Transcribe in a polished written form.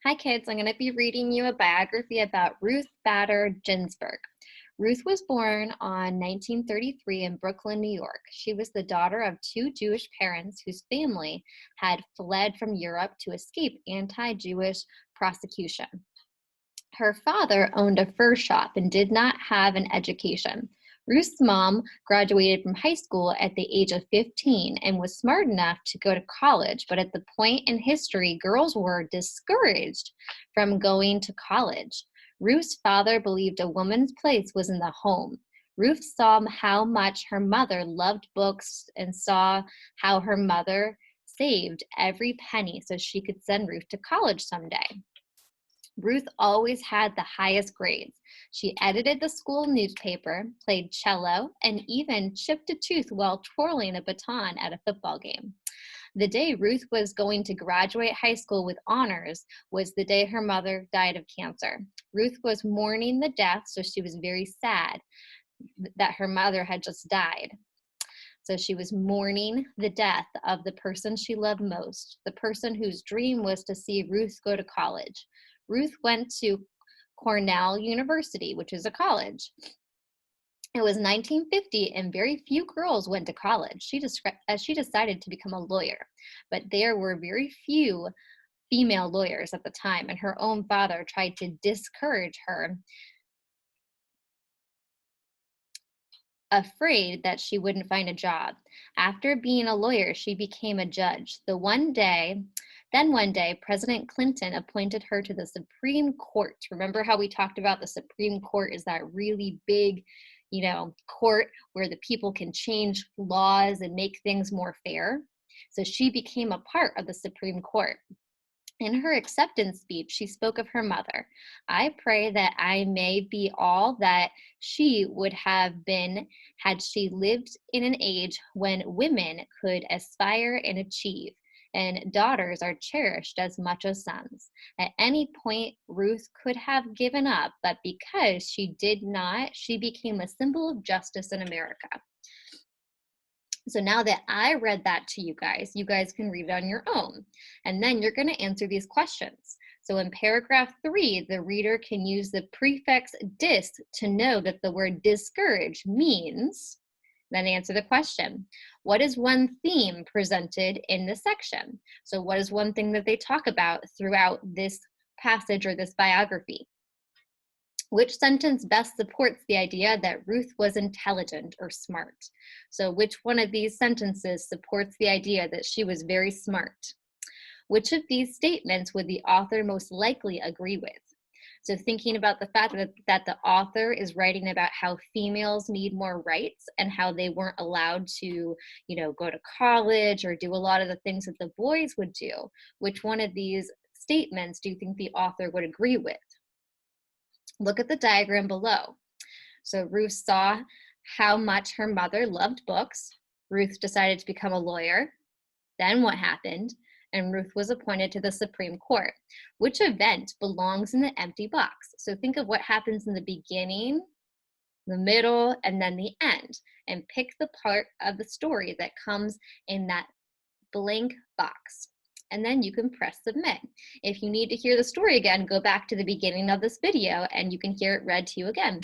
Hi kids, I'm going to be reading you a biography about Ruth Bader Ginsburg. Ruth was born on 1933 in Brooklyn, New York. She was the daughter of two Jewish parents whose family had fled from Europe to escape anti-Jewish prosecution. Her father owned a fur shop and did not have an education. Ruth's mom graduated from high school at the age of 15 and was smart enough to go to college, but at the point in history, girls were discouraged from going to college. Ruth's father believed a woman's place was in the home. Ruth saw how much her mother loved books and saw how her mother saved every penny so she could send Ruth to college someday. Ruth always had the highest grades. She edited the school newspaper, played cello, and even chipped a tooth while twirling a baton at a football game. The day Ruth was going to graduate high school with honors was the day her mother died of cancer. Ruth was mourning the death, so she was very sad that her mother had just died. So she was mourning the death of the person she loved most, the person whose dream was to see Ruth go to college. Ruth went to Cornell University, which is a college. It was 1950 and very few girls went to college. She decided to become a lawyer, but there were very few female lawyers at the time, and her own father tried to discourage her, afraid that she wouldn't find a job. After being a lawyer, she became a judge. One day, President Clinton appointed her to the Supreme Court. Remember how we talked about the Supreme Court is that really big, court where the people can change laws and make things more fair? So she became a part of the Supreme Court. In her acceptance speech, she spoke of her mother. I pray that I may be all that she would have been had she lived in an age when women could aspire and achieve, and daughters are cherished as much as sons. At any point, Ruth could have given up, but because she did not, she became a symbol of justice in America. So now that I read that to you guys can read it on your own. And then you're going to answer these questions. So in paragraph 3, the reader can use the prefix dis to know that the word discourage means, then answer the question. What is one theme presented in this section? So what is one thing that they talk about throughout this passage or this biography? Which sentence best supports the idea that Ruth was intelligent or smart? So which one of these sentences supports the idea that she was very smart? Which of these statements would the author most likely agree with? So thinking about the fact that the author is writing about how females need more rights and how they weren't allowed to, go to college or do a lot of the things that the boys would do, which one of these statements do you think the author would agree with? Look at the diagram below. So Ruth saw how much her mother loved books. Ruth decided to become a lawyer. Then what happened? And Ruth was appointed to the Supreme Court. Which event belongs in the empty box? So think of what happens in the beginning, the middle, and then the end, and pick the part of the story that comes in that blank box. And then you can press submit. If you need to hear the story again, go back to the beginning of this video and you can hear it read to you again.